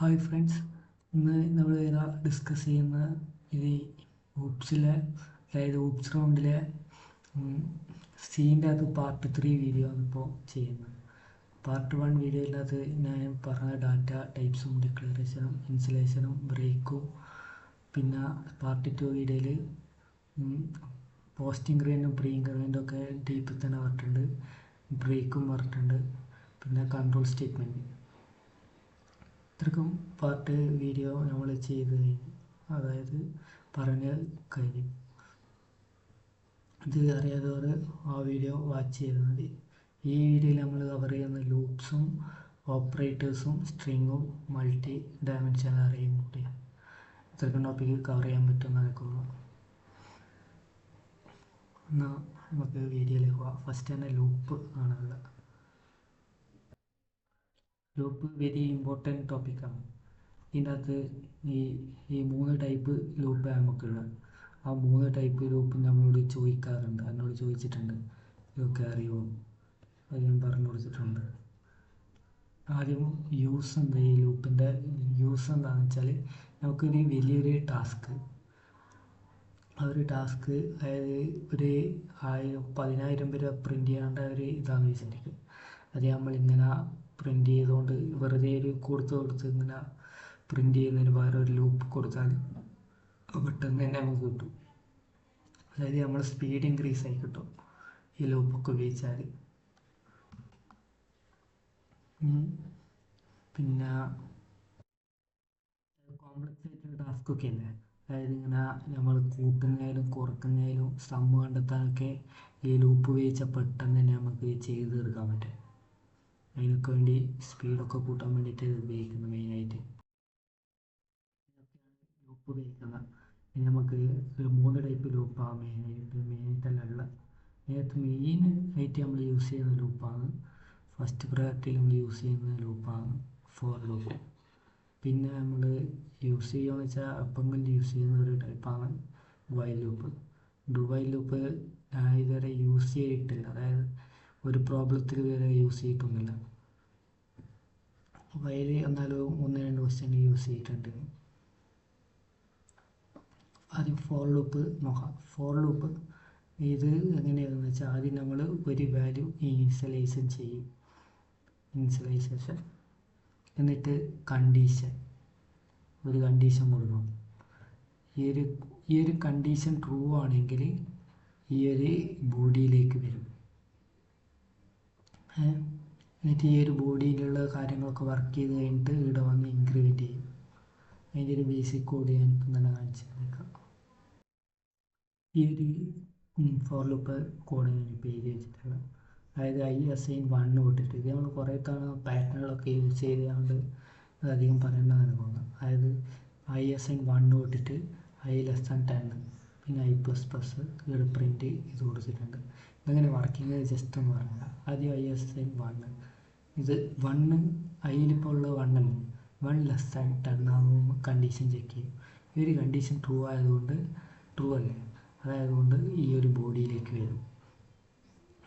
Hi friends, ഇന്ന് നമ്മൾ discuss ചെയ്യുന്ന ഇത് ഊപ്സിലെ അതായത് ഊപ്സ് റൗണ്ടിലെ സീൻ്റെ അത് പാർട്ട് 3 വീഡിയോ ആണ് ഇപ്പോൾ ചെയ്യുന്നത്. പാർട്ട് 1 വീഡിയോയിലത് ഞാൻ പറഞ്ഞ ഡാറ്റ ടൈപ്സും ഡിക്ലറേഷനും ഇൻസുലേഷനും ബ്രേക്കും, പിന്നെ പാർട്ട് 2 വീഡിയോയിൽ പോസ്റ്റ് ഇൻക്രിമെൻറ്റും പ്രീ ഇൻക്രിമെൻറ്റും ഒക്കെ ഡീപ്പിൽ തന്നെ പറഞ്ഞിട്ടുണ്ട്, ബ്രേക്കും പറഞ്ഞിട്ടുണ്ട്, പിന്നെ കൺട്രോൾ സ്റ്റേറ്റ്മെൻറ്റ്. ഇത്രക്കും പാർട്ട് വീഡിയോ നമ്മൾ ചെയ്ത് കഴിഞ്ഞു, അതായത് പറഞ്ഞ് കഴിഞ്ഞു. ഇത് അറിയാത്തവർ ആ വീഡിയോ വാച്ച് ചെയ്താൽ മതി. ഈ വീഡിയോയിൽ നമ്മൾ കവർ ചെയ്യുന്ന ലൂപ്സും ഓപ്പറേറ്റേഴ്സും സ്ട്രിങ്ങും മൾട്ടി ഡയമെൻഷണൽ അറേയും കൂടിയാണ്. ഇത്രക്കും ടോപ്പിക്ക് കവർ ചെയ്യാൻ പറ്റുമെന്നതൊക്കെ ഉള്ളൂ. എന്നാൽ നമുക്ക് വീഡിയോയിലേക്ക് പോകാം. ഫസ്റ്റ് തന്നെ ലൂപ്പ് ആണുള്ളത്. ലൂപ്പ് വെരി ഇമ്പോർട്ടൻറ്റ് ടോപ്പിക്കാണ്. ഇതിൻ്റെ അകത്ത് ഈ 3 ടൈപ്പ് ലൂപ്പ് നമുക്കുള്ളത്. ആ 3 ടൈപ്പ് ലൂപ്പ് നമ്മളോട് ചോദിക്കാറുണ്ട്, എന്നോട് ചോദിച്ചിട്ടുണ്ട്. ഇതൊക്കെ അറിയുമോ? അത് ഞാൻ പറഞ്ഞു കൊടുത്തിട്ടുണ്ട്. ആദ്യം യൂസ് എന്താ, ഈ ലൂപ്പിൻ്റെ യൂസ് എന്താണെന്ന് വെച്ചാൽ, നമുക്കൊരു വലിയൊരു ടാസ്ക്, ആ ഒരു ടാസ്ക് അതായത് ഒരു 10,000 രൂപ പ്രിൻ്റ് ചെയ്യേണ്ട ഒരു ഇതാണെന്ന് വിചാരിക്കും. അത് നമ്മളിങ്ങനെ പ്രിൻ്റ് ചെയ്തുകൊണ്ട് വെറുതെ ഒരു കൊടുത്ത് ഇങ്ങനെ പ്രിൻ്റ് ചെയ്യുന്നതിന് പകരം ഒരു ലൂപ്പ് കൊടുത്താൽ പെട്ടെന്ന് തന്നെ നമുക്ക് കിട്ടും. അതായത് നമ്മൾ സ്പീഡ് ഇൻക്രീസ് ആയി കിട്ടും ഈ ലൂപ്പൊക്കെ ഉപയോഗിച്ചാൽ. പിന്നെ കോംപ്ലക്സ് ആയിട്ടുള്ള ടാസ്കൊക്കെ അല്ലേ, അതായത് ഇങ്ങനെ നമ്മൾ കൂട്ടുന്നതിലും കുറക്കുന്നതിലും സമ്മ് കണ്ടെത്താനൊക്കെ ഈ ലൂപ്പ് ഉപയോഗിച്ചാൽ പെട്ടെന്ന് തന്നെ നമുക്ക് ചെയ്ത് തീർക്കാൻ പറ്റും. അതിനൊക്കെ വേണ്ടി സ്പീഡൊക്കെ കൂട്ടാൻ വേണ്ടിയിട്ട് ഇത് ഉപയോഗിക്കുന്നത് മെയിനായിട്ട്. ലൂപ്പ് ഉപയോഗിക്കുന്നത് ഇനി നമുക്ക് ഒരു 3 ടൈപ്പ് ലൂപ്പാണ് മെയിനായിട്ടല്ല ഉള്ളത്. മെയിൻ ആയിട്ട് നമ്മൾ യൂസ് ചെയ്യുന്ന ലൂപ്പാണ് ഫസ്റ്റ് പ്രയോറിറ്റിയിൽ നമ്മൾ യൂസ് ചെയ്യുന്ന ലൂപ്പാണ് ഫോർ ലൂപ്പ്. പിന്നെ നമ്മൾ യൂസ് ചെയ്യുകയെന്ന് വെച്ചാൽ അപ്പമെൻ്റ് യൂസ് ചെയ്യുന്ന ഒരു ടൈപ്പാണ് വൈൽ ലൂപ്പ്. വൈൽ ലൂപ്പ് ഞാൻ ഇതുവരെ യൂസ് ചെയ്തിട്ടില്ല, അതായത് ഒരു പ്രോബ്ലത്തിൽ ഇതുവരെ യൂസ് ചെയ്തിട്ടൊന്നുമില്ല. വൈൽ എന്നാലും 1-2 ക്വസ്റ്റ്യൻ യൂസ് ചെയ്തിട്ടുണ്ട്. ആദ്യം ഫോർ ലൂപ്പ് നോക്കാം. ഫോർ ലൂപ്പ് ഇത് എങ്ങനെയാണെന്ന് വെച്ചാൽ, ആദ്യം നമ്മൾ ഒരു വാല്യൂ ഇനിഷ്യലൈസേഷൻ ചെയ്യും, എന്നിട്ട് ഒരു കണ്ടീഷൻ കൊടുക്കണം. ഈ ഒരു കണ്ടീഷൻ ട്രൂ ആണെങ്കിൽ ഈ ഒരു ബോഡിയിലേക്ക് വരും. എന്നിട്ട് ഈ ഒരു ബോഡിയിലുള്ള കാര്യങ്ങളൊക്കെ വർക്ക് ചെയ്ത് കഴിഞ്ഞിട്ട് ഇവിടെ വന്ന് ഇൻക്രിമെൻറ്റ് ചെയ്യും. അതിൻ്റെ ഒരു ബേസിക് കോഡ് ഞാൻ ഇപ്പം തന്നെ കാണിച്ചു തന്നേക്കാം. ഈ ഒരു ഫോർ ലൂപ്പ് കോഡ് ഞാൻ ഇപ്പോൾ എഴുതി വെച്ചിട്ടുള്ളത്. അതായത് i=1 തൊട്ടിട്ട്, ഇത് നമ്മൾ കുറേ തവണ പാറ്റേണുകളൊക്കെ യൂസ് ചെയ്തുകൊണ്ട് അധികം പറയേണ്ടതാണ് തോന്നുന്നത്. അതായത് i=1 തൊട്ടിട്ട് i<10, പിന്നെ i++, ഇവിടെ പ്രിൻ്റ് ഇത് കൊടുത്തിട്ടുണ്ട്. ഇതെങ്ങനെ വർക്കിംഗ് ജസ്റ്റ് എന്ന് പറഞ്ഞാൽ, ആദ്യം i=1, ഇത് 1 ഐയിലിപ്പോൾ ഉള്ള 1 അല്ലേ, 1<10 ആകുമ്പോൾ കണ്ടീഷൻ ചെക്ക് ചെയ്യും. ഈ ഒരു കണ്ടീഷൻ ട്രൂ ആയതുകൊണ്ട്, ട്രൂ അല്ലേ, അതായതുകൊണ്ട് ഈ ഒരു ബോഡിയിലേക്ക് വരും.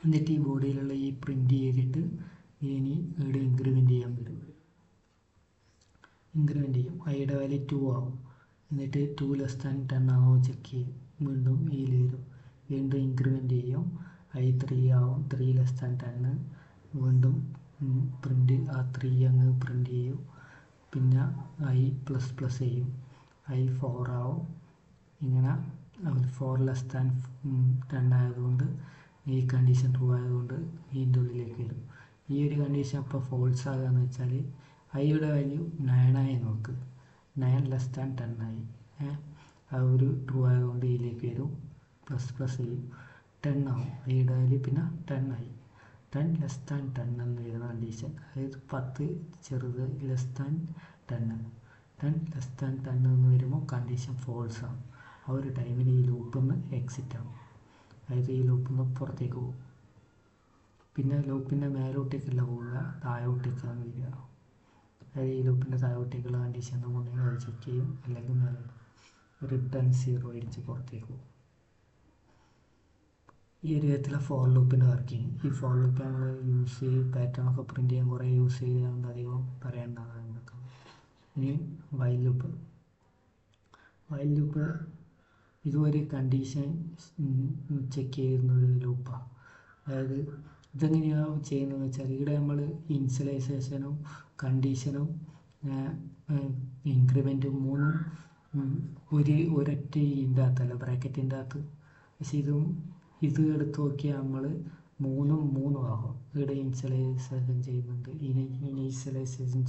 എന്നിട്ട് ഈ ബോഡിയിലുള്ള ഈ പ്രിൻ്റ് ചെയ്തിട്ട് ഇനി ഇവിടെ ഇൻക്രിമെൻറ്റ് ചെയ്യാൻ വരും. ഇൻക്രിമെൻറ്റ് ചെയ്യും, ഐയുടെ വാല്യൂ 2 ആവും. എന്നിട്ട് 2<10 ആണോ ചെക്ക് ചെയ്യും, വീണ്ടും ഇതിൽ വരും, വീണ്ടും ഇൻക്രിമെൻറ്റ് ചെയ്യും, i3 ആവും, 3<10, വീണ്ടും പ്രിൻ്റ് ആ 3 അങ്ങ് പ്രിൻ്റ് ചെയ്യും. പിന്നെ i++ ചെയ്യും, i4 ആവും. ഇങ്ങനെ 4<10 ആയതുകൊണ്ട് ഈ കണ്ടീഷൻ ട്രൂ ആയതുകൊണ്ട് ഇതിൻ്റെ ഉള്ളിലേക്ക് വരും. ഈ ഒരു കണ്ടീഷൻ അപ്പോൾ ഫോൾസ് ആകുകയെന്ന് വെച്ചാൽ ഐയുടെ വാല്യൂ 9 ആയി, നോക്ക് 9<10 ആയി. ആ ഒരു ട്രൂ ആയതുകൊണ്ട് ഇതിലേക്ക് വരും, ++ ചെയ്യും, 10 ആവും. ഐയുടെ വാല്യൂ പിന്നെ 10 ആയി, 10<10 എന്ന് വരുന്ന കണ്ടീഷൻ, അതായത് 10 ചെറുത് <10, 10<10 എന്ന് വരുമ്പോൾ കണ്ടീഷൻ ഫോൾസ് ആവും. ആ ഒരു ടൈമിൽ ഈ ലൂപ്പിൽ നിന്ന് എക്സിറ്റ് ആവും, അതായത് ഈ ലൂപ്പിൽ നിന്ന് പുറത്തേക്ക് പോകും. പിന്നെ ലൂപ്പിൻ്റെ മേലോട്ടേക്കല്ല പോവുക, താഴോട്ടേക്കാണ് വരിക. അതായത് ഈ ലൂപ്പിൻ്റെ താഴോട്ടേക്കുള്ള കണ്ടീഷൻ ഉണ്ടെങ്കിൽ അത് ചെക്ക് ചെയ്യും, അല്ലെങ്കിൽ മേലെ റിട്ടേൺ 0 അടിച്ച് പുറത്തേക്ക് പോകും. ഈ ഒരു വിധത്തിലുള്ള ഫോർ ലൂപ്പിൻ്റെ വർക്കിംഗ്. ഈ ഫോർ ലൂപ്പ് നമ്മൾ യൂസ് ചെയ്ത് പാറ്റേണൊക്കെ പ്രിൻ്റ് ചെയ്യാൻ കുറേ യൂസ് ചെയ്തുകൊണ്ട് അധികം പറയേണ്ടതാണ്. ഇനി വൈൽ ലൂപ്പ് ഇതൊരു കണ്ടീഷൻ ചെക്ക് ചെയ്യുന്ന ഒരു ലൂപ്പാണ്. അതായത് ഇതെങ്ങനെയാണ് ചെയ്യുന്നതെന്ന് വെച്ചാൽ ഇവിടെ നമ്മൾ ഇനിഷ്യലൈസേഷനും കണ്ടീഷനും ഇൻക്രിമെൻറ്റും മൂന്നും ഒരൊറ്റ ഇതിൻ്റെ അകത്തല്ല, ബ്രാക്കറ്റിൻ്റെ അകത്ത്. പക്ഷെ ഇത് എടുത്ത് നോക്കിയാൽ നമ്മൾ മൂന്നും ആകും. ഇവിടെ ഇനിഷ്യലൈസേഷൻ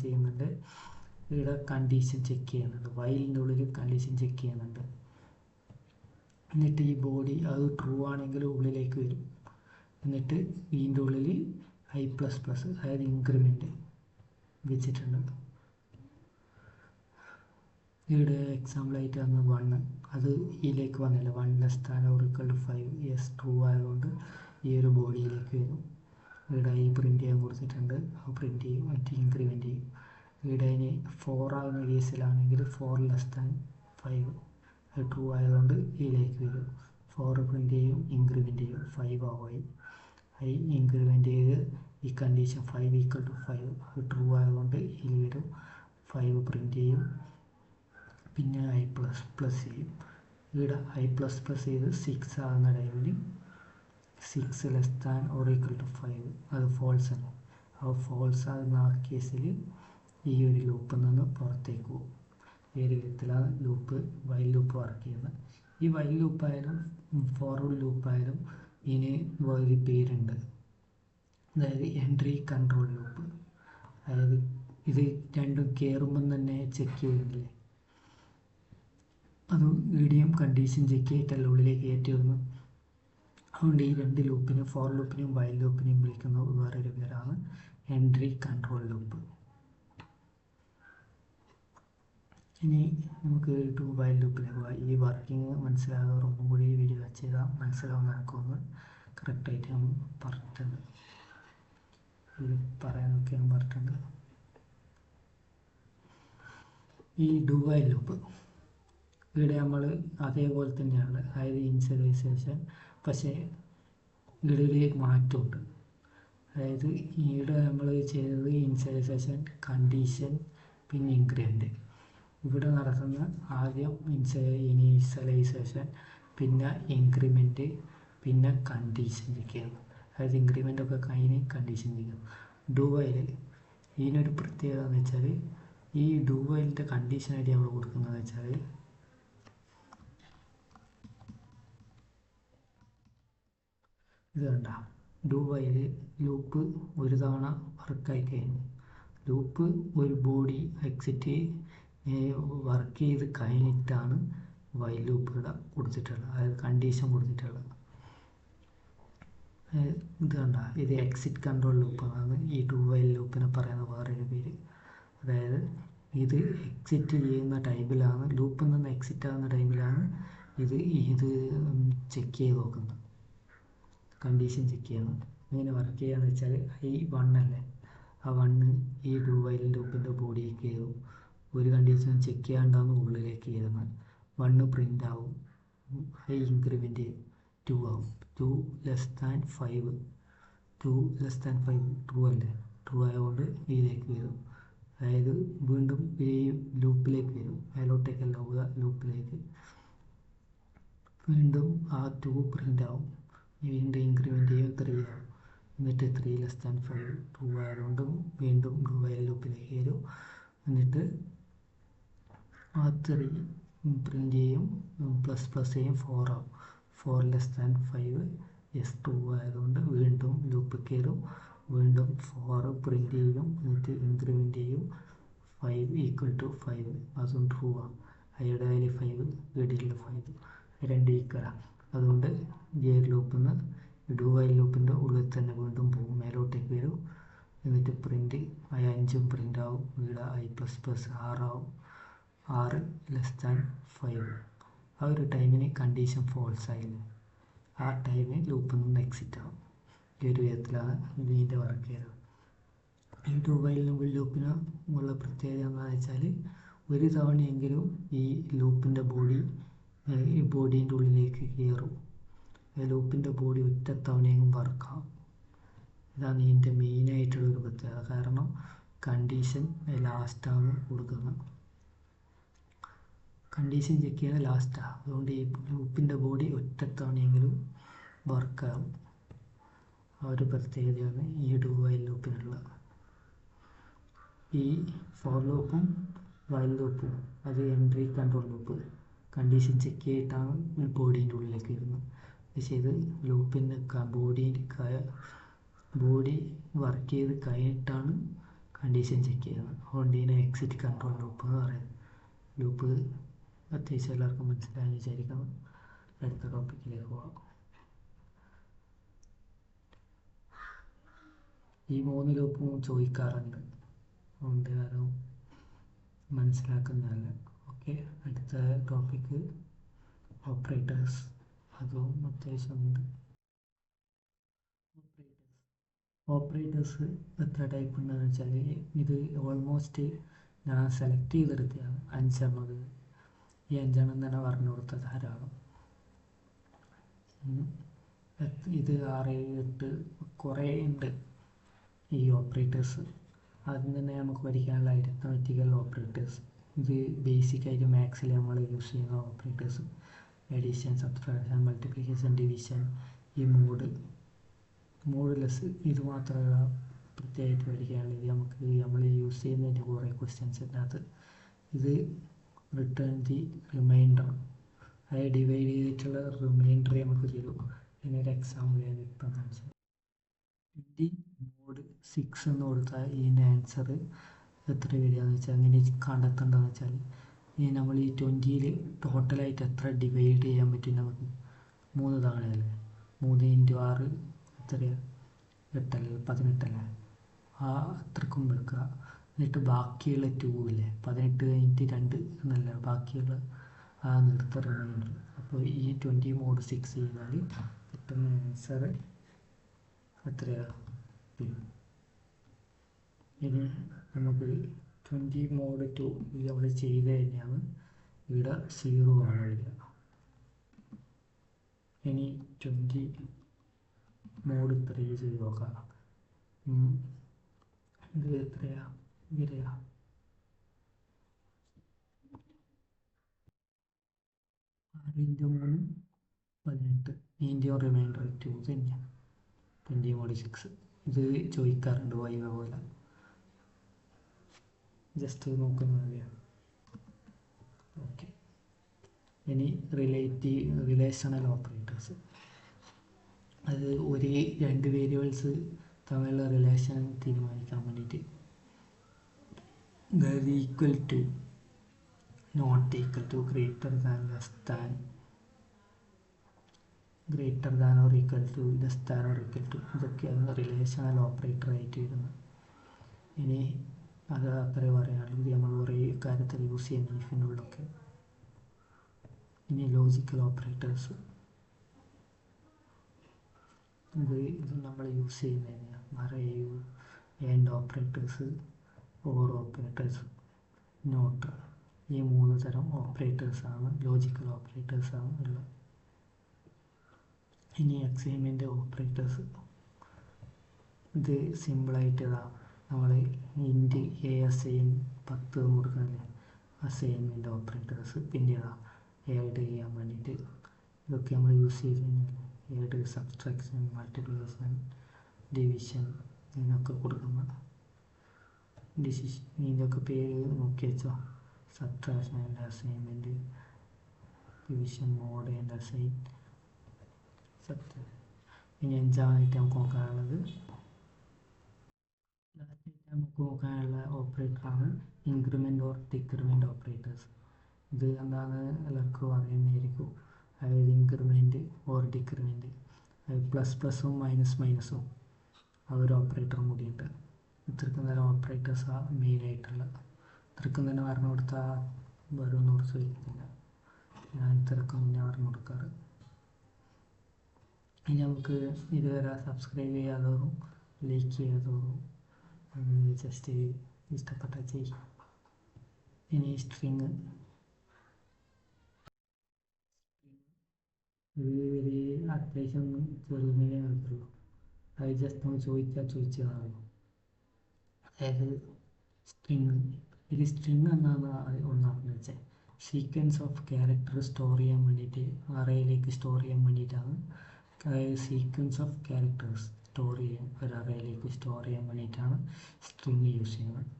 ചെയ്യുന്നുണ്ട്, ഇവിടെ കണ്ടീഷൻ ചെക്ക് ചെയ്യുന്നുണ്ട്, വൈലിൻ്റെ ഉള്ളിൽ കണ്ടീഷൻ ചെക്ക് ചെയ്യുന്നുണ്ട്. എന്നിട്ട് ഈ ബോഡി അത് ട്രൂ ആണെങ്കിൽ ഉള്ളിലേക്ക് വരും. എന്നിട്ട് ഇതിൻ്റെ ഉള്ളിൽ i++, അതായത് ഇൻക്രിമെൻറ്റ് വെച്ചിട്ടുണ്ട്. ഇവിടെ എക്സാമ്പിളായിട്ട് വന്ന് 1, അത് ഇതിലേക്ക് വന്നില്ല. 1< ≤ 5 ട്രൂ ആയതുകൊണ്ട് ഈ ഒരു ബോഡിയിലേക്ക് വരും. ഇവിടെ ഈ പ്രിൻ്റ് ചെയ്യാൻ കൊടുത്തിട്ടുണ്ട്, അത് പ്രിൻ്റ് ചെയ്യും, മറ്റ് ഇൻക്രിമെൻറ്റ് ചെയ്യും. ഇവിടെ ഇനി 4 ആകുന്ന കേസിലാണെങ്കിൽ 4<5 അത് ട്രൂ ആയതുകൊണ്ട് ഇതിലേക്ക് വരും. 4 പ്രിൻ്റ് ചെയ്യും, ഇൻക്രിമെൻറ്റ് ചെയ്യും, 5 ആവും. ഇൻക്രിമെൻറ്റ് ചെയ്ത് ഈ കണ്ടീഷൻ 5 = 5 അത് ട്രൂ ആയതുകൊണ്ട് ഇതിൽ വരും, 5 പ്രിൻ്റ് ചെയ്യും, പിന്നെ i++ ചെയ്യും. ഇവിടെ i++ ചെയ്ത് 6 ആകുന്ന ടൈമിൽ 6< ≤ 5 അത് ഫോൾസ് ആണ്. അപ്പോൾ ഫോൾസ് ആകുന്ന ആ കേസിൽ ഈ ഒരു ലൂപ്പിൽ നിന്ന് പുറത്തേക്ക് പോകും. ഈ ഒരു വിധത്തിലാണ് വൈൽ ലൂപ്പ് വർക്ക് ചെയ്യുന്നത്. ഈ വൈൽ ലൂപ്പായാലും ഫോർവേഡ് ലൂപ്പായാലും ഇതിന് ഒരു പേരുണ്ട്, അതായത് എൻട്രി കൺട്രോൾ ലൂപ്പ്. അതായത് ഇത് രണ്ടും കയറുമ്പം തന്നെ ചെക്ക് ചെയ്യുന്നില്ലേ, അതും ഇവിടെയും കണ്ടീഷൻ ചെക്ക് ചെയ്തിട്ടല്ല ഉള്ളിലേക്ക് കയറ്റി വരുന്നു. അതുകൊണ്ട് ഈ രണ്ട് ലൂപ്പിനും, ഫോർ ലൂപ്പിനും വൈൽ ലൂപ്പിനെയും വിളിക്കുന്ന വേറൊരു പേരാണ് എൻട്രി കൺട്രോൾ ലൂപ്പ്. ഇനി നമുക്ക് വൈൽ ലൂപ്പിലേക്ക് പോകാം. ഈ വർക്കിംഗ് മനസ്സിലാകാതെ ഒന്നും കൂടി ഈ വീഡിയോ ചെയ്താൽ മനസ്സിലാവുന്ന എനിക്കൊന്ന് കറക്റ്റായിട്ട് ഞാൻ പറഞ്ഞിട്ടുണ്ട്, പറയാനൊക്കെ ഞാൻ പറഞ്ഞിട്ടുണ്ട്. ഈ വൈൽ ലൂപ്പ് ഇവിടെ നമ്മൾ അതേപോലെ തന്നെയാണ്, അതായത് ഇനിഷ്യലൈസേഷൻ, പക്ഷേ ഇവിടെ ഒരു മാറ്റമുണ്ട്. അതായത് ഇവിടെ നമ്മൾ ചെയ്തത് ഇനിഷ്യലൈസേഷൻ, കണ്ടീഷൻ, പിന്നെ ഇൻക്രിമെൻറ്റ്. ഇവിടെ നടക്കുന്ന ആദ്യം ഇനീഷ്യലൈസേഷൻ, പിന്നെ ഇൻക്രിമെൻറ്റ്, പിന്നെ കണ്ടീഷൻ ചെയ്യുന്നു. അതായത് ഇൻക്രിമെൻ്റൊക്കെ കഴിഞ്ഞ് കണ്ടീഷൻ ചെയ്യുന്നു. വൈൽ ഇതിനൊരു പ്രത്യേകത എന്ന് വെച്ചാൽ, ഈ വൈലിൻ്റെ കണ്ടീഷനായിട്ട് നമ്മൾ കൊടുക്കുന്നതെന്ന് വെച്ചാൽ, ഇത് കണ്ട വൈൽ ലൂപ്പ് ഒരു തവണ വർക്കായി കഴിഞ്ഞു. ലൂപ്പ് ഒരു ബോഡി എക്സിറ്റ് വർക്ക് ചെയ്ത് കഴിഞ്ഞിട്ടാണ് വൈൽ ലൂപ്പ് ഇവിടെ കൊടുത്തിട്ടുള്ളത്, അതായത് കണ്ടീഷൻ കൊടുത്തിട്ടുള്ളത്. ഇത് കണ്ട, ഇത് എക്സിറ്റ് കൺട്രോൾ ലൂപ്പാണ് ഈ വൈൽ ലൂപ്പിനെ പറയുന്ന വേറൊരു പേര്. അതായത് ഇത് എക്സിറ്റ് ചെയ്യുന്ന ടൈമിലാണ്, ലൂപ്പിൽ നിന്ന് എക്സിറ്റ് ആകുന്ന ടൈമിലാണ് ഇത് ചെക്ക് ചെയ്ത് നോക്കുന്നത്, കണ്ടീഷൻ ചെക്ക് ചെയ്യണം. എങ്ങനെ വർക്ക് ചെയ്യാന്ന് വെച്ചാൽ, ഈ 1 അല്ലേ, ആ 1 ഈ വൈൽ ലൂപ്പിൻ്റെ ബോഡിയിൽ കയറും. ഒരു കണ്ടീഷൻ ചെക്ക് ചെയ്യാണ്ടാണ് ഉള്ളിലേക്ക് കയറുന്നത്. 1 പ്രിൻ്റ് ആവും, ഇൻക്രിമെൻറ്റ് 2 ആവും. 2<5 ട്രൂ അല്ലേ, ട്രൂ ആയതുകൊണ്ട് ഇതിലേക്ക് വരും. അതായത് വീണ്ടും ഈ ലൂപ്പിലേക്ക് വരും, മേലോട്ടേക്കല്ല പോവുക, ലൂപ്പിലേക്ക്. വീണ്ടും ആ 2 പ്രിൻ്റ് ആവും, വീണ്ടും ഇൻക്രിമെൻറ്റ് ചെയ്യും, 3 ആവും. എന്നിട്ട് 3<5 ട്രൂ ആയതുകൊണ്ട് വീണ്ടും വൈൽ ലൂപ്പിലേക്ക് വരും. എന്നിട്ട് ആ 3 പ്രിൻ്റ് ചെയ്യും, ++ ചെയ്യും, 4 ആവും. 4<5 ട്രൂ ആയതുകൊണ്ട് വീണ്ടും ലൂപ്പ് കയറും, വീണ്ടും 4 പ്രിൻ്റ് ചെയ്യും, എന്നിട്ട് ഇൻക്രിമെൻറ്റ് ചെയ്യും, 5 = 5 അതും ട്രൂ ആവും. അതിയുടെ വാല്യൂ 5, ഇവിടെയുള്ള 5 രണ്ട് ഈക്വലാണ്. അതുകൊണ്ട് ഈ ലൂപ്പിൽ നിന്ന് വൈൽ ലൂപ്പിൻ്റെ ഉള്ളിൽ തന്നെ വീണ്ടും പോകും, മേലോട്ടേക്ക് വരും. എന്നിട്ട് പ്രിൻ്റ് 5 പ്രിൻ്റ് ആവും, ഇവിടെ i++ 6 ആവും. 6<5 ആ ഒരു ടൈമിന് കണ്ടീഷൻ ഫോൾസ് ആയില്ല, ആ ടൈമിൽ ലൂപ്പിൽ നിന്ന് എക്സിറ്റ് ആവും. ഈ ഒരു വിധത്തിലാണ് ഇതിൻ്റെ വർക്ക് ചെയ്തത്. ഈ വൈൽ ലൂപ്പിന് ഉള്ള പ്രത്യേകത എന്താണെന്ന് വെച്ചാൽ, ഒരു തവണയെങ്കിലും ഈ ലൂപ്പിൻ്റെ ബോഡീൻ്റെ ഉള്ളിലേക്ക് കയറും. ലൂപ്പിൻ്റെ ബോഡി ഒറ്റ തവണയെങ്കിലും വർക്കാവും. ഇതാണ് ഇതിൻ്റെ മെയിനായിട്ടുള്ളൊരു പ്രത്യേകത. കാരണം കണ്ടീഷൻ ലാസ്റ്റാണ് കൊടുക്കുന്നത്. കണ്ടീഷൻ ചെക്ക് ചെയ്യുന്നത് ലാസ്റ്റാണ്. അതുകൊണ്ട് ഈ ലൂപ്പിൻ്റെ ബോഡി ഒറ്റത്തവണയെങ്കിലും വർക്കാവും. ആ ഒരു പ്രത്യേകതയാണ് ഈ ഡു വൈൽ ലൂപ്പിനുള്ളത്. ഈ ഫോർ ലൂപ്പും വൈൽ ലൂപ്പും അത് entry control loop condition check ചെയ്തിട്ടാണ് ബോഡീൻ്റെ ഉള്ളിലേക്ക് വരുന്നത്. പക്ഷേ ഇത് ലൂപ്പിൻ്റെ ബോഡി വർക്ക് ചെയ്ത് കഴിഞ്ഞിട്ടാണ് കണ്ടീഷൻ ചെക്ക് ചെയ്യുന്നത്. അതുകൊണ്ട് ഇതിനെ എക്സിറ്റ് കൺട്രോൾ ലൂപ്പ് എന്ന് പറയുന്നത്. ലൂപ്പ് അത്യാവശ്യം എല്ലാവർക്കും മനസ്സിലായെന്ന് വിചാരിക്കണം. അടുത്ത ടോപ്പിക്കിലേക്ക് പോകാം. ഈ 3 ലൂപ്പും ചോദിക്കാറുണ്ട്, അതുകൊണ്ട് ആരും മനസ്സിലാക്കുന്നതല്ല. ഓക്കെ, അടുത്ത ടോപ്പിക്ക് ഓപ്പറേറ്റേഴ്സ്. അതും അത്യാവശ്യമുണ്ട്. ഓപ്പറേറ്റേഴ്സ് എത്ര ടൈപ്പ് ഉണ്ടെന്ന് വെച്ചാൽ, ഇത് ഓൾമോസ്റ്റ് ഞാൻ സെലക്ട് ചെയ്തെടുത്തതാണ് 5 ഈ 5 തന്നെ പറഞ്ഞു കൊടുത്ത ധാരാളം. ഇത് 6, 7, 8 കുറേ ഉണ്ട് ഈ ഓപ്പറേറ്റേഴ്സ്. ആദ്യം തന്നെ നമുക്ക് പഠിക്കാനുള്ള അരിത്മെറ്റിക്കൽ ഓപ്പറേറ്റേഴ്സ്. ഇത് ബേസിക്കായിട്ട് മാത്സിൽ നമ്മൾ യൂസ് ചെയ്യുന്ന operators. Edition, subtraction, multiplication, division, ഈ മോഡുലസ്, ഇത് മാത്രമല്ല പ്രത്യേകമായിട്ട് പഠിക്കാനുള്ളത്. നമ്മൾ യൂസ് ചെയ്യുന്നതിൻ്റെ കുറേ ക്വസ്റ്റ്യൻസ് അതിനകത്ത്. ഇത് റിട്ടേൺ ദി റിമൈൻഡർ, അതായത് ഡിവൈഡ് ചെയ്തിട്ടുള്ള റിമൈൻഡർ നമുക്ക് തരും. ഇതിനൊരു എക്സാമ്പിൾ ഞാൻ ഇപ്പം കാണിച്ചു. 20 മോഡ് 6 എന്ന് കൊടുത്താൽ ഇതിൻ്റെ ആൻസർ എത്ര വരികയെന്ന് വെച്ചാൽ, അങ്ങനെ കണ്ടെത്തേണ്ടതെന്ന് വെച്ചാൽ, നമ്മൾ ഈ 20ൽ ടോട്ടലായിട്ട് എത്ര ഡിവൈഡ് ചെയ്യാൻ പറ്റും നമുക്ക്? 3 തവണയല്ലേ? 3 × 6 എത്രയാണ്? 8 അല്ലേ? 18 അല്ലേ? ആ അത്രക്കും വെക്കുക. എന്നിട്ട് ബാക്കിയുള്ള 2 ഇല്ലേ, 18 കഴിഞ്ഞിട്ട് 2 എന്നല്ല, ബാക്കിയുള്ള ആ നിർത്ത റിമൈൻഡർ. അപ്പോൾ ഈ 20 മോഡ് 6 ചെയ്താൽ കിട്ടുന്ന ആൻസർ എത്രയാണ്? ഇനി നമുക്ക് 20 മോഡ് 2 ഇത് നമ്മൾ ചെയ്ത് കഴിഞ്ഞാൽ ഇവിടെ 0 ആണ് വരിക. ഇനി 20 മോഡ് 3 ചെയ്ത് നോക്കാം. ഇത് എത്രയാ വരിക? 6 × 3 18. ഇതിൻ്റെ റിമൈൻഡർ 2 തന്നെയാണ്. 20 മോഡ് 6 ഇത് ചോദിക്കാറുണ്ട് വൈവ പോലെ. ജസ്റ്റ് നോക്കുന്നതാണ്. ഓക്കെ, ഇനി റിലേഷണൽ ഓപ്പറേറ്റേഴ്സ്. അത് ഒരേ 2 വേരിയബിൾസ് തമ്മിലുള്ള റിലേഷൻ തീരുമാനിക്കാൻ വേണ്ടിയിട്ട്. Equal to, not equal to, greater than, less than, greater than or equal to, less than or equal to, ഇതൊക്കെയാണ് റിലേഷണൽ ഓപ്പറേറ്റർ ആയിട്ട് വരുന്നത്. ഇനി അത് അത്രേ പറയാനുള്ളൂ. ഇത് നമ്മൾ കുറേ കാര്യത്തിൽ യൂസ് ചെയ്യുന്ന ഇഫിനുള്ളൊക്കെ. ഇനി ലോജിക്കൽ ഓപ്പറേറ്റേഴ്സ്. ഇത് നമ്മൾ യൂസ് ചെയ്യുന്നതിന് മറയു, and operators, or operators, not, ഈ 3 തരം ഓപ്പറേറ്റേഴ്സാണ്, ലോജിക്കൽ ഓപ്പറേറ്റേഴ്സാണ് ഉള്ളത്. ഇനി അസൈൻമെൻറ്റ് ഓപ്പറേറ്റേഴ്സ്. ഇത് സിമ്പിളായിട്ട് നമ്മൾ ഇൻറ്റ് എ അസൈൻ 10 കൊടുക്കുന്നില്ലേ, അസൈൻമെൻറ്റ് ഓപ്പറേറ്റേഴ്സ്. പിന്നെ ആഡ് ചെയ്യാൻ വേണ്ടിയിട്ട് ഇതൊക്കെ നമ്മൾ യൂസ് ചെയ്തിരുന്നില്ല. ആഡ്, സബ്ട്രാക്ഷൻ, മൾട്ടിപ്ലിക്കേഷൻ, ഡിവിഷൻ, ഇതിനൊക്കെ കൊടുക്കുന്ന ഡിസിഷൻ. ഇതിൻ്റെയൊക്കെ പേര് നോക്കി വെച്ചോ. Subtraction and assignment, division, mod and assign, subtraction. ഇനി 5ാമതായിട്ട് നമുക്ക് നോക്കാനുള്ളത്, നമുക്ക് നോക്കാനുള്ള ഓപ്പറേറ്ററാണ് ഇൻക്രിമെൻ്റ് ഓർ ഡിക്രിമെൻ്റ് ഓപ്പറേറ്റേഴ്സ്. ഇത് എന്താണെന്ന് എല്ലാവർക്കും അറിയുന്നതായിരിക്കും. അതായത് ഇൻക്രിമെൻ്റ് ഓർ ഡിക്രിമെൻ്റ്, അതായത് പ്ലസ് പ്ലസും മൈനസ് മൈനസും ആ ഒരു ഓപ്പറേറ്ററും കൂടിയുണ്ട്. ഇത്രക്കും തരം ഓപ്പറേറ്റേഴ്സാണ് മെയിനായിട്ടുള്ളത്. ഇത്രക്കും തന്നെ പറഞ്ഞു കൊടുത്താൽ വെറും നോട്ട്സ് വയ്ക്കുന്നില്ല. ഞാൻ ഇത്രക്കും മുന്നേ പറഞ്ഞു കൊടുക്കാറ്. ഇനി നമുക്ക് ഇതുവരെ സബ്സ്ക്രൈബ് ചെയ്യാത്തവരും ലൈക്ക് ചെയ്യാത്തവരും അത് ജസ്റ്റ് ഇഷ്ടപ്പെട്ട ചെയ്യും. ഇനി സ്ട്രിങ്, ഇത് അത്യാവശ്യം ചെറുതിനെ നടത്തുള്ളൂ. അത് ജസ്റ്റ് ഒന്ന് ചോദിച്ചതാണ്. അതായത് സ്ട്രിങ്, ഇത് സ്ട്രിങ് എന്നാണ് ഒന്നാണെന്ന് വെച്ചാൽ, സീക്വൻസ് ഓഫ് ക്യാരക്ടർ സ്റ്റോർ ചെയ്യാൻ വേണ്ടിയിട്ട് അറേയിലേക്ക് സ്റ്റോർ ചെയ്യാൻ വേണ്ടിയിട്ടാണ്. അതായത് സീക്വൻസ് ഓഫ് ക്യാരക്ടേഴ്സ് സ്റ്റോർ ചെയ്യാൻ ഒരു അറേയിലേക്ക് സ്റ്റോർ ചെയ്യാൻ വേണ്ടിയിട്ടാണ് സ്ട്രിങ് യൂസ് ചെയ്യുന്നത്.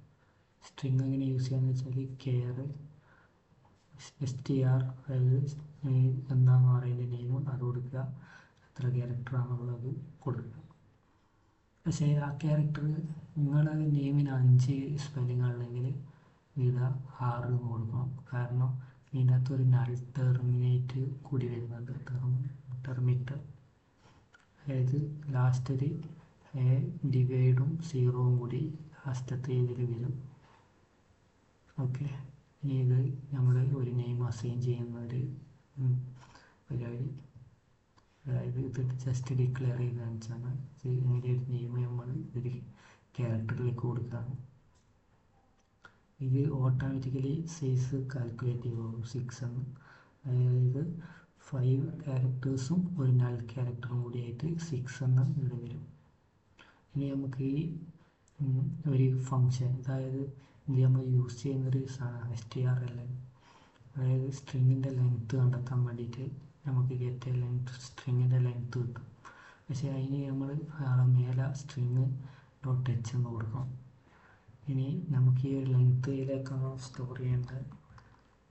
സ്ട്രിങ് എങ്ങനെ യൂസ് ചെയ്യാന്ന് വെച്ചാൽ കെയർ str, അതായത് എന്താണോ അറേൻ്റെ നെയിം അത് കൊടുക്കുക, എത്ര ക്യാരക്ടറാണുള്ളത് കൊടുക്കുക. പക്ഷേ ആ ക്യാരക്ടർ നിങ്ങളുടെ നെയിമിന് 5 സ്പെല്ലിംഗ് ഉണ്ടെങ്കിൽ ഇവിടെ 6 എന്ന് കൊടുക്കണം. കാരണം ഇതിനകത്തൊരു നൾ ടെർമിനേറ്റ് കൂടി വരുന്നുണ്ട്, ടെർമിറ്റർ. അതായത് ലാസ്റ്റ് ഒരു ഡിവൈഡും സീറോവും കൂടി ലാസ്റ്റത്തെ ഇതിൽ വരും. ഓക്കെ, ഇനി ഇത് നമ്മൾ ഒരു നെയിം അസൈൻ ചെയ്യുന്ന ഒരു പരിപാടി. അതായത് ഇത് ജസ്റ്റ് ഡിക്ലെയർ ചെയ്തതെന്ന് വെച്ചാൽ ഇങ്ങനെ ഒരു നെയിം നമ്മൾ ഒരു ക്യാരക്ടറിലേക്ക് കൊടുക്കുകയാണ്. ഇത് ഓട്ടോമാറ്റിക്കലി സൈസ് കാൽക്കുലേറ്റ് ചെയ്തോളൂ 6 എന്ന്. അതായത് 5 ക്യാരക്ടേഴ്സും ഒരു നൾ ക്യാരക്ടറും കൂടിയായിട്ട് 6 എന്ന് ഇവിടെ വരും. ഇനി നമുക്ക് ഈ ഒരു ഫങ്ഷൻ, അതായത് ഇത് നമ്മൾ യൂസ് ചെയ്യുന്നൊരു സാധനമാണ് strlen. അതായത് സ്ട്രിങ്ങിൻ്റെ ലെങ്ത്ത് കണ്ടെത്താൻ വേണ്ടിയിട്ട് നമുക്ക് ഗെറ്റ് ലെങ്ത് സ്ട്രിങ്ങിൻ്റെ ലെങ്ത്ത് കിട്ടും. പക്ഷേ അതിന് നമ്മൾ മേലെ സ്ട്രിങ് ഡോട്ട് എച്ച് എന്ന് കൊടുക്കണം. ഇനി നമുക്ക് ഈ ലെങ്ത്തിലേക്കാണ് സ്റ്റോർ ചെയ്യേണ്ടത്,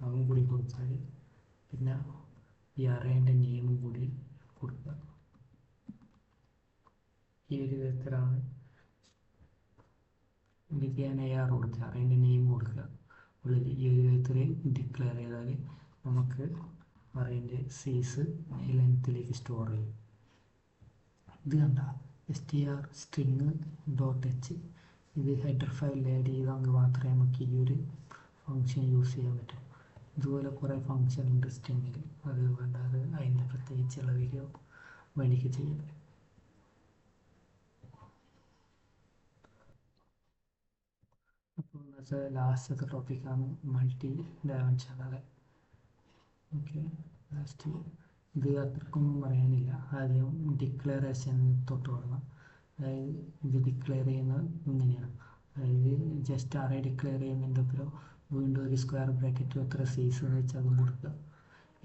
അതും കൂടി കൊടുത്താൽ പിന്നെ ഈ അറേൻ്റെ നെയിമും കൂടി കൊടുക്കുക. ഈ ഒരു വിധത്തിലാണ് ഇതിലേക്ക് ഞാൻ AR കൊടുക്കുക, അറേൻ്റെ നെയിം കൊടുക്കുക ഉള്ളിൽ. ഈ ഒരു വിധത്തിൽ ഡിക്ലെയർ ചെയ്താൽ നമുക്ക് അറേൻ്റെ സൈസ് ഈ ലെങ്ത്തിലേക്ക് സ്റ്റോർ ചെയ്യും. ഇത് കണ്ട str സ്ട്രിങ് ഡോട്ട് എച്ച്, ഇത് ഹെഡർ ഫയലിൽ ആഡ് ചെയ്താൽ മാത്രമേ നമുക്ക് ഈ ഒരു ഫങ്ഷൻ യൂസ് ചെയ്യാൻ പറ്റും. ഇതുപോലെ കുറേ ഫങ്ഷൻ ഉണ്ട് സ്ട്രിങ്ങിൽ, അത് വേണ്ട, അത് അതിൻ്റെ പ്രത്യേകിച്ചുള്ള വീഡിയോ വേണ്ടിക്ക് ചെയ്യാം. അപ്പോൾ ഇന്നത്തെ ലാസ്റ്റത്തെ ടോപ്പിക്കാണ് മൾട്ടി ഡയമെൻഷണൽ. ഓക്കെ, ലാസ്റ്റ് ഇത് അത്രക്കൊന്നും പറയാനില്ല. ആദ്യം ഡിക്ലറേഷൻ തൊട്ട് തുടങ്ങാം. അതായത് ഇത് ഡിക്ലെയർ ചെയ്യുന്നത് ഇങ്ങനെയാണ്. അതായത് ജസ്റ്റ് അറേ ഡിക്ലെയർ ചെയ്യുന്നതിൻ്റെ ഒപ്പം വീണ്ടും ഒരു സ്ക്വയർ ബ്രാക്കറ്റ് എത്ര സൈസ് എന്ന് വെച്ചാൽ അതും കൊടുക്കുക.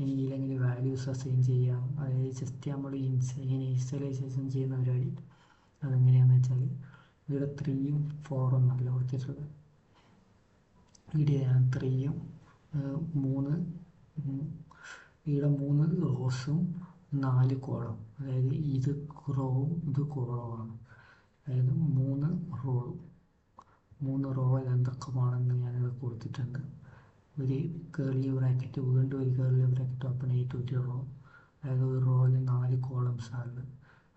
ഇനി ഇല്ലെങ്കിൽ വാല്യൂസ് അസൈൻ ചെയ്യാം. അതായത് ജസ്റ്റ് നമ്മൾ ഇനിഷ്യലൈസേഷൻ ചെയ്യുന്ന പരിപാടി അതെങ്ങനെയാണെന്ന് വെച്ചാൽ ഇവിടെ 3ഉം 4ഉം നല്ല കൊടുത്തിട്ടുള്ളത്. ഇവിടെ 3ഉം 3 ഇവിടെ 3 റോസും 4 കോളം. അതായത് ഇത് റോവും ഇത് കോളവുമാണ്. അതായത് 3 റോയിൽ എന്തൊക്കെയാണെന്ന് ഞാനിവിടെ കൊടുത്തിട്ടുണ്ട്. ഒരു കേർലി ബ്രാക്കറ്റ്, വീണ്ടും ഒരു കേർലി ബ്രാക്കറ്റ് ഓപ്പൺ ചെയ്തിട്ട് ഒരു റോ. അതായത് ഒരു റോയിൽ 4 കോളംസ് ആണ്.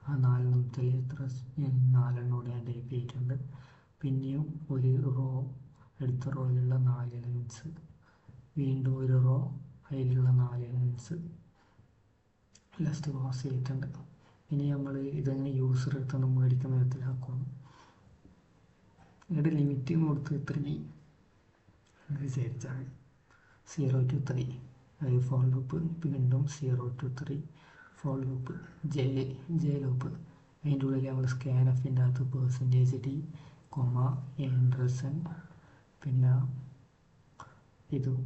ആ 4 എത്ര 4 കൂടെ ഞാൻ ടൈപ്പ് ചെയ്തിട്ടുണ്ട്. പിന്നെയും ഒരു റോ, അടുത്ത റോയിലുള്ള 4 എലമെൻറ്റ്സ്, വീണ്ടും ഒരു റോ, അതിലുള്ള 4 എലമെൻറ്റ്സ് ലാസ്റ്റ് ക്ലോസ് ചെയ്തിട്ടുണ്ട്. ഇനി നമ്മൾ ഇതെങ്ങനെ യൂസർ എടുത്തൊന്ന് മേടിക്കുന്ന വിധത്തിലാക്കുന്നു. ഇവിടെ ലിമിറ്റ് കൊടുത്ത് 3 വിചാരിച്ചാൽ 0 to 3, അതായത് ഫോർ ലൂപ്പ്, വീണ്ടും 0 to 3 for loop, J loop. അതിൻ്റെ ഉള്ളിൽ നമ്മൾ സ്കാൻഎഫിൻ്റെ അകത്ത് %d, %, പിന്നെ ഇതും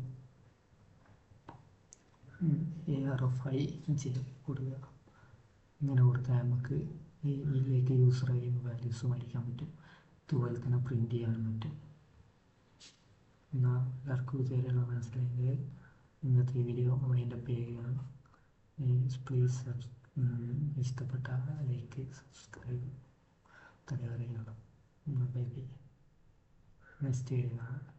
ARFI കൊടുക്കുക. ഇങ്ങനെ കൊടുത്താൽ നമുക്ക് ഇതിലേക്ക് യൂസർ ചെയ്യുന്ന വാല്യൂസ് മേടിക്കാൻ പറ്റും. ഇതുപോലെ തന്നെ പ്രിൻറ്റ് ചെയ്യാനും പറ്റും. എന്നാൽ എല്ലാവർക്കും ഇതുവരെയുള്ള മനസ്സിലായെങ്കിൽ ഇന്നത്തെ വീഡിയോ വൈൻഡപ്പ് ചെയ്യുകയാണ്. പ്ലീസ് ഇഷ്ടപ്പെട്ട like, subscribe, bye bye. Next video.